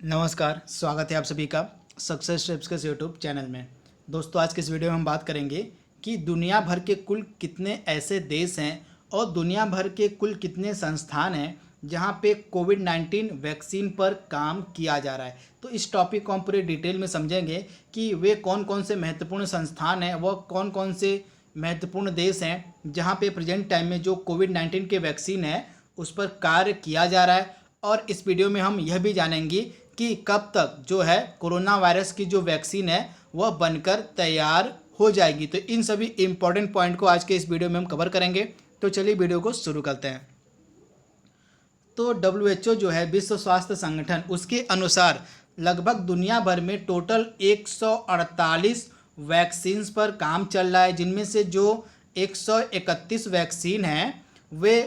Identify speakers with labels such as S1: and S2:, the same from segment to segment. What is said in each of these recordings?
S1: नमस्कार, स्वागत है आप सभी का सक्सेस स्टेप्स के यूट्यूब चैनल में। दोस्तों, आज के इस वीडियो में हम बात करेंगे कि दुनिया भर के कुल कितने ऐसे देश हैं और दुनिया भर के कुल कितने संस्थान हैं जहां पे कोविड-19 वैक्सीन पर काम किया जा रहा है। तो इस टॉपिक को हम पूरे डिटेल में समझेंगे कि वे कौन कौन से महत्वपूर्ण संस्थान हैं, वह कौन कौन से महत्वपूर्ण देश हैं जहाँ पे प्रेजेंट टाइम में जो कोविड-19 के वैक्सीन है उस पर कार्य किया जा रहा है। और इस वीडियो में हम यह भी जानेंगे कि कब तक जो है कोरोना वायरस की जो वैक्सीन है वह बनकर तैयार हो जाएगी। तो इन सभी इम्पोर्टेंट पॉइंट को आज के इस वीडियो में हम कवर करेंगे। तो चलिए वीडियो को शुरू करते हैं। तो WHO जो है विश्व स्वास्थ्य संगठन, उसके अनुसार लगभग दुनिया भर में टोटल 148 वैक्सीन्स पर काम चल रहा है, जिनमें से जो 131 वैक्सीन हैं वे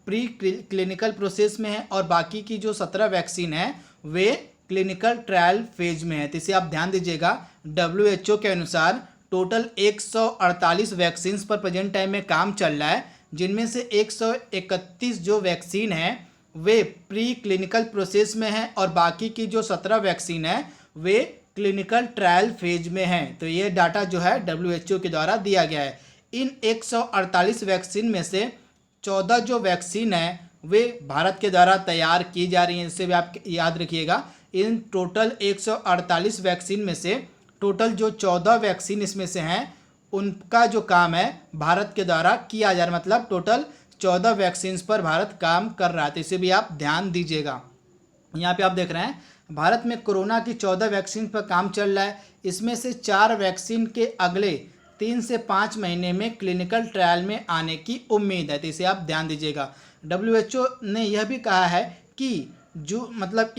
S1: प्री क्लिनिकल प्रोसेस में है और बाकी की जो 17 वैक्सीन है वे क्लिनिकल ट्रायल फेज में है। तो इसे आप ध्यान दीजिएगा। WHO के अनुसार टोटल 148 वैक्सीन पर प्रेजेंट टाइम में काम चल रहा है, जिनमें से 131 जो वैक्सीन है वे प्री क्लिनिकल प्रोसेस में है और बाकी की जो 17 वैक्सीन है वे क्लिनिकल ट्रायल फेज में है। तो ये डाटा जो है WHO के द्वारा दिया गया है। इन 148 वैक्सीन में से 14 जो वैक्सीन है वे भारत के द्वारा तैयार की जा रही हैं। इससे भी आप याद रखिएगा, इन टोटल 148 वैक्सीन में से टोटल जो 14 वैक्सीन इसमें से हैं उनका जो काम है भारत के द्वारा किया जा रहा है। मतलब टोटल 14 वैक्सीन पर भारत काम कर रहा है। तो इसे भी आप ध्यान दीजिएगा। यहाँ पे आप देख रहे हैं भारत में कोरोना की 14 वैक्सीन पर काम चल रहा है। इसमें से 4 वैक्सीन के अगले 3 से 5 महीने में क्लिनिकल ट्रायल में आने की उम्मीद है। तो इसे आप ध्यान दीजिएगा। WHO ने यह भी कहा है कि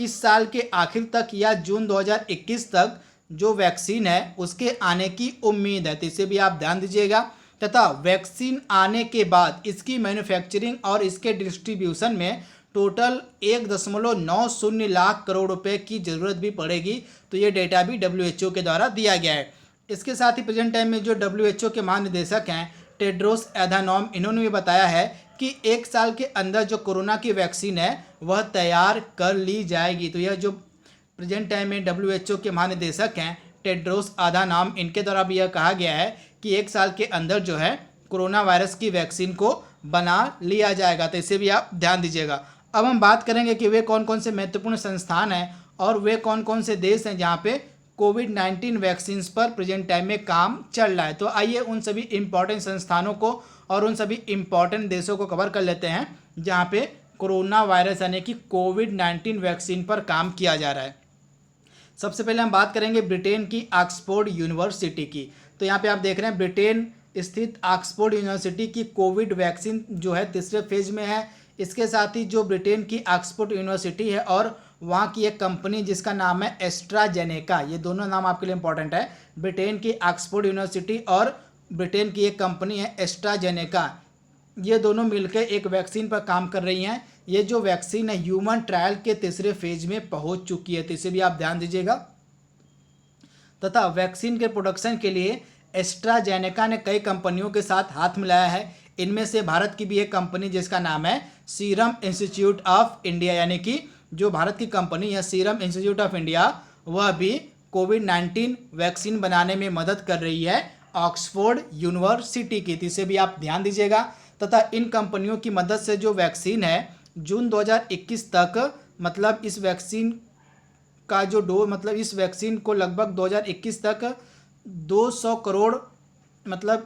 S1: इस साल के आखिर तक या जून 2021 तक जो वैक्सीन है उसके आने की उम्मीद है। तो इसे भी आप ध्यान दीजिएगा। तथा वैक्सीन आने के बाद इसकी मैन्युफैक्चरिंग और इसके डिस्ट्रीब्यूशन में टोटल 1.90 लाख करोड़ रुपए की ज़रूरत भी पड़ेगी। तो ये डेटा भी WHO के द्वारा दिया गया है। इसके साथ ही प्रेजेंट टाइम में जो WHO के महानिदेशक हैं टेड्रोस एधानोम, इन्होंने भी बताया है कि 1 साल के अंदर जो कोरोना की वैक्सीन है वह तैयार कर ली जाएगी। तो यह जो प्रेजेंट टाइम में WHO के महानिदेशक हैं टेड्रोस एधानोम, इनके द्वारा भी यह कहा गया है कि 1 साल के अंदर जो है कोरोना वायरस की वैक्सीन को बना लिया जाएगा। तो इसे भी आप ध्यान दीजिएगा। अब हम बात करेंगे कि वे कौन कौन से महत्वपूर्ण संस्थान हैं और वे कौन कौन से देश हैं जहाँ पे कोविड-19 वैक्सीन पर प्रेजेंट टाइम में काम चल रहा है। तो आइए उन सभी इम्पॉर्टेंट संस्थानों को और उन सभी इम्पॉर्टेंट देशों को कवर कर लेते हैं जहाँ पे कोरोना वायरस यानी कि कोविड-19 वैक्सीन पर काम किया जा रहा है। सबसे पहले हम बात करेंगे ब्रिटेन की ऑक्सफोर्ड यूनिवर्सिटी की। तो यहाँ पे आप देख रहे हैं ब्रिटेन स्थित ऑक्सफोर्ड यूनिवर्सिटी की कोविड वैक्सीन जो है तीसरे फेज में है। इसके साथ ही जो ब्रिटेन की ऑक्सफोर्ड यूनिवर्सिटी है और वहाँ की एक कंपनी जिसका नाम है एस्ट्राजेनेका, ये दोनों नाम आपके लिए इंपॉर्टेंट है। ब्रिटेन की ऑक्सफोर्ड यूनिवर्सिटी और ब्रिटेन की एक कंपनी है एस्ट्राजेनेका, ये दोनों मिलकर एक वैक्सीन पर काम कर रही हैं। ये जो वैक्सीन है ह्यूमन ट्रायल के तीसरे फेज में पहुंच चुकी है। तो इसे भी आप ध्यान दीजिएगा। तथा वैक्सीन के प्रोडक्शन के लिए एस्ट्राजेनेका ने कई कंपनियों के साथ हाथ मिलाया है। इनमें से भारत की भी एक कंपनी जिसका नाम है सीरम इंस्टीट्यूट ऑफ इंडिया, यानी कि जो भारत की कंपनी है सीरम इंस्टीट्यूट ऑफ इंडिया, वह भी कोविड-19 वैक्सीन बनाने में मदद कर रही है ऑक्सफोर्ड यूनिवर्सिटी की। इसे भी आप ध्यान दीजिएगा। तथा इन कंपनियों की मदद से जो वैक्सीन है जून 2021 तक, मतलब इस वैक्सीन का जो इस वैक्सीन को लगभग 2021 तक 200 करोड़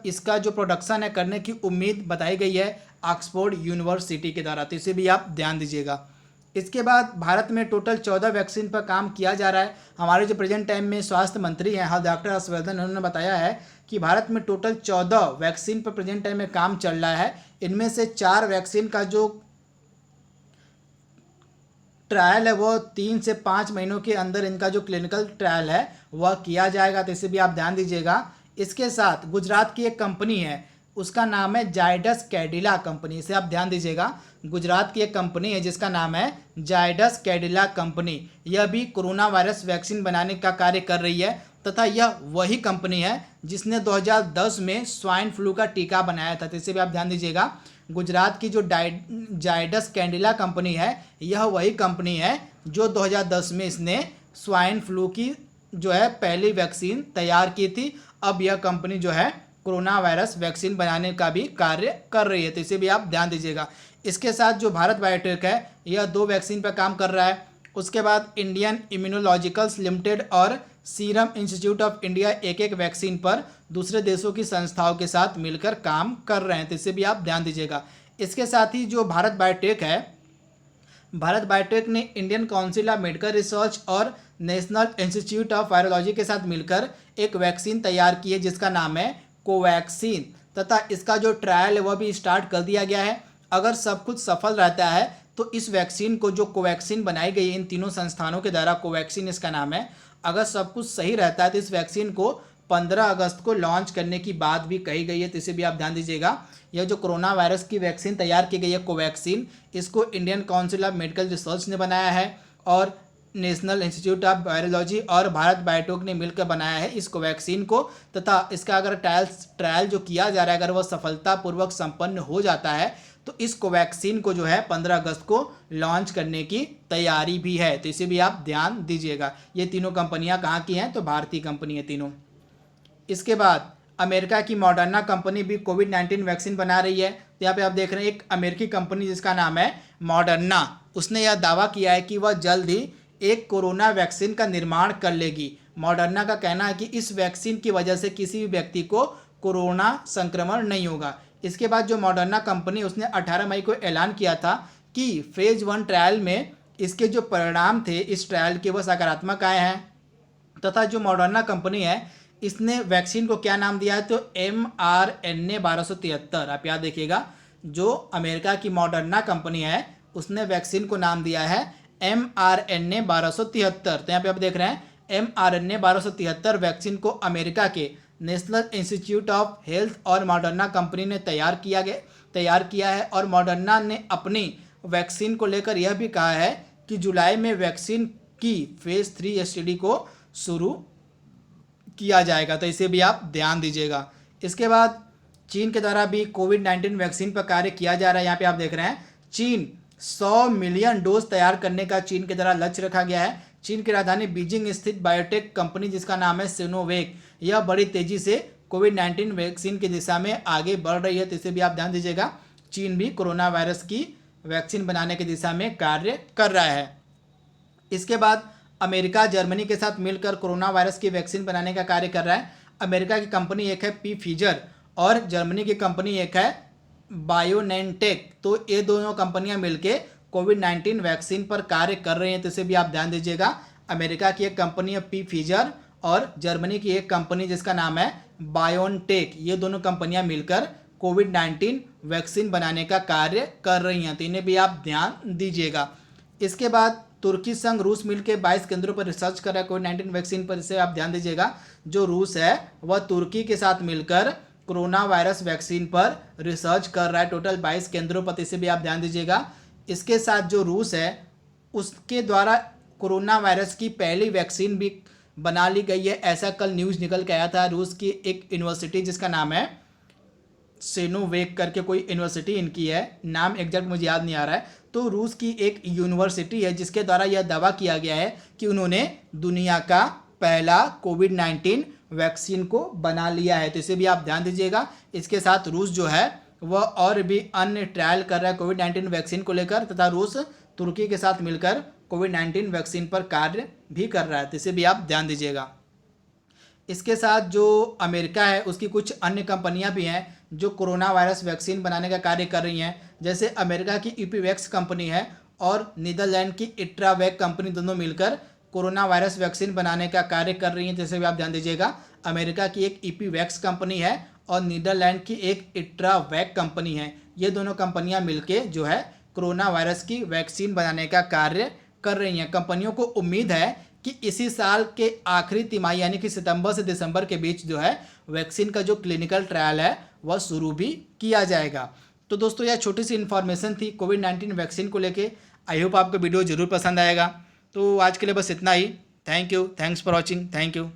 S1: इसका जो प्रोडक्शन है करने की उम्मीद बताई गई है ऑक्सफोर्ड यूनिवर्सिटी के द्वारा। तो इसे भी आप ध्यान दीजिएगा। इसके बाद भारत में टोटल 14 वैक्सीन पर काम किया जा रहा है। हमारे जो प्रेजेंट टाइम में स्वास्थ्य मंत्री हैं डॉक्टर हर्षवर्धन, उन्होंने बताया है कि भारत में टोटल 14 वैक्सीन पर प्रेजेंट टाइम में काम चल रहा है। इनमें से 4 वैक्सीन का जो ट्रायल है वो 3 से 5 महीनों के अंदर इनका जो क्लिनिकल ट्रायल है वह किया जाएगा। तो इसे भी आप ध्यान दीजिएगा। इसके साथ गुजरात की एक कंपनी है, उसका नाम है जायडस कैडिला कंपनी। इसे आप ध्यान दीजिएगा। गुजरात की एक कंपनी है जिसका नाम है जायडस कैडिला कंपनी। यह भी कोरोना वायरस वैक्सीन बनाने का कार्य कर रही है। तथा यह वही कंपनी है जिसने 2010 में स्वाइन फ्लू का टीका बनाया था। तो इसे भी आप ध्यान दीजिएगा। गुजरात की जो जायडस कैडिला कंपनी है, यह वही कंपनी है जो 2010 में इसने स्वाइन फ्लू की जो है पहली वैक्सीन तैयार की थी। अब यह कंपनी जो है कोरोना वायरस वैक्सीन बनाने का भी कार्य कर रही है, तो इसे भी आप ध्यान दीजिएगा। इसके साथ जो भारत बायोटेक है, यह 2 वैक्सीन पर काम कर रहा है। उसके बाद इंडियन इम्यूनोलॉजिकल्स लिमिटेड और सीरम इंस्टीट्यूट ऑफ इंडिया एक एक वैक्सीन पर दूसरे देशों की संस्थाओं के साथ मिलकर काम कर रहे हैं, तो इसे भी आप ध्यान दीजिएगा। इसके साथ ही जो भारत बायोटेक है, भारत बायोटेक ने Indian council of medical research और नेशनल इंस्टीट्यूट ऑफ वायरोलॉजी के साथ मिलकर एक वैक्सीन तैयार की है जिसका नाम है कोवैक्सीन, तथा इसका जो ट्रायल है वह भी स्टार्ट कर दिया गया है। अगर सब कुछ सफल रहता है तो इस वैक्सीन को, जो कोवैक्सीन बनाई गई है इन तीनों संस्थानों के द्वारा, कोवैक्सीन इसका नाम है, अगर सब कुछ सही रहता है तो इस वैक्सीन को 15 अगस्त को लॉन्च करने की बात भी कही गई है, तो इसे भी आप ध्यान दीजिएगा। यह जो कोरोना वायरस की वैक्सीन तैयार की गई है कोवैक्सीन, इसको Indian council of medical research ने बनाया है और नेशनल इंस्टीट्यूट ऑफ वायरोलॉजी और भारत बायोटेक ने मिलकर बनाया है इस कोवैक्सीन को। तथा इसका अगर ट्रायल जो किया जा रहा है, अगर वह सफलतापूर्वक संपन्न हो जाता है तो इस कोवैक्सीन को जो है 15 अगस्त को लॉन्च करने की तैयारी भी है, तो इसे भी आप ध्यान दीजिएगा। ये तीनों कंपनियां कहाँ की हैं, तो भारतीय कंपनी है तीनों। इसके बाद अमेरिका की मॉडर्ना कंपनी भी कोविड-19 वैक्सीन बना रही है। तो यहाँ पे आप देख रहे हैं एक अमेरिकी कंपनी जिसका नाम है मॉडर्ना, उसने यह दावा किया है कि वह जल्द ही एक कोरोना वैक्सीन का निर्माण कर लेगी। मॉडर्ना का कहना है कि इस वैक्सीन की वजह से किसी भी व्यक्ति को कोरोना संक्रमण नहीं होगा। इसके बाद जो मॉडर्ना कंपनी, उसने 18 मई को ऐलान किया था कि फेज 1 ट्रायल में इसके जो परिणाम थे इस ट्रायल के वह सकारात्मक आए हैं। तथा जो मॉडर्ना कंपनी है इसने वैक्सीन को क्या नाम दिया है, तो mRNA-1273। आप याद देखिएगा, जो अमेरिका की मॉडर्ना कंपनी है उसने वैक्सीन को नाम दिया है mRNA-1273। तो यहाँ पे आप देख रहे हैं mRNA-1273 वैक्सीन को अमेरिका के नेशनल इंस्टीट्यूट ऑफ हेल्थ और मॉडर्ना कंपनी ने तैयार किया है। और मॉडर्ना ने अपनी वैक्सीन को लेकर यह भी कहा है कि जुलाई में वैक्सीन की फेज 3 स्टडी को शुरू किया जाएगा, तो इसे भी आप ध्यान दीजिएगा। इसके बाद चीन के द्वारा भी कोविड-19 वैक्सीन पर कार्य किया जा रहा है। यहाँ पे आप देख रहे हैं चीन 100 मिलियन डोज तैयार करने का चीन के द्वारा लक्ष्य रखा गया है। चीन की राजधानी बीजिंग स्थित बायोटेक कंपनी जिसका नाम है सिनोवेक, यह बड़ी तेजी से कोविड-19 वैक्सीन की दिशा में आगे बढ़ रही है, तो इसे भी आप ध्यान दीजिएगा। चीन भी कोरोना वायरस की वैक्सीन बनाने की दिशा में कार्य कर रहा है। इसके बाद अमेरिका जर्मनी के साथ मिलकर कोरोना वायरस की वैक्सीन बनाने का कार्य कर रहा है। अमेरिका की कंपनी एक है पफाइजर और जर्मनी की कंपनी एक है बायोनेनटेक। तो ये दोनों कंपनियां मिलकर कोविड-19 वैक्सीन पर कार्य कर रही हैं, तो इसे भी आप ध्यान दीजिएगा। अमेरिका की एक कंपनी है पफाइजर और जर्मनी की एक कंपनी जिसका नाम है बायोनटेक। ये दोनों कंपनियां मिलकर कोविड-19 वैक्सीन बनाने का कार्य कर रही हैं, तो इन्हें भी आप ध्यान दीजिएगा। इसके बाद तुर्की संग रूस मिलकर 22 केंद्रों पर रिसर्च कर रहा है कोविड-19 वैक्सीन पर, इसे आप ध्यान दीजिएगा। जो रूस है वह तुर्की के साथ मिलकर कोरोना वायरस वैक्सीन पर रिसर्च कर रहा है टोटल 22 केंद्रों पर, इसे भी आप ध्यान दीजिएगा। इसके साथ जो रूस है उसके द्वारा कोरोना वायरस की पहली वैक्सीन भी बना ली गई है, ऐसा कल न्यूज़ निकल के आया था। रूस की एक यूनिवर्सिटी जिसका नाम है सिनोवेक करके कोई यूनिवर्सिटी इनकी है, नाम एग्जैक्ट मुझे याद नहीं आ रहा है। तो रूस की एक यूनिवर्सिटी है जिसके द्वारा यह दावा किया गया है कि उन्होंने दुनिया का पहला कोविड-19 वैक्सीन को बना लिया है, तो इसे भी आप ध्यान दीजिएगा। इसके साथ रूस जो है वह और भी अन्य ट्रायल कर रहा है कोविड-19 वैक्सीन को लेकर, तथा रूस तुर्की के साथ मिलकर कोविड-19 वैक्सीन पर कार्य भी कर रहा है, तो इसे भी आप ध्यान दीजिएगा। इसके साथ जो अमेरिका है उसकी कुछ अन्य कंपनियां भी हैं जो कोरोना वायरस वैक्सीन बनाने का कार्य कर रही हैं, जैसे अमेरिका की ईपीवैक्स कंपनी है और नीदरलैंड की इट्रावैक कंपनी, दोनों मिलकर कोरोना वायरस वैक्सीन बनाने का कार्य कर रही हैं, जैसे भी आप ध्यान दीजिएगा। अमेरिका की एक ईपीवैक्स कंपनी है और नीदरलैंड की एक इट्रावैक कंपनी है। ये दोनों कंपनियां मिलकर जो है कोरोना वायरस की वैक्सीन बनाने का कार्य कर रही हैं। कंपनियों को उम्मीद है कि इसी साल के आखिरी तिमाही यानी कि सितंबर से दिसंबर के बीच जो है वैक्सीन का जो क्लिनिकल ट्रायल है वह शुरू भी किया जाएगा। तो दोस्तों यह छोटी सी इन्फॉर्मेशन थी कोविड-19 वैक्सीन को लेके। आई होप आपको वीडियो ज़रूर पसंद आएगा। तो आज के लिए बस इतना ही। Thank you, thanks for watching, thank you.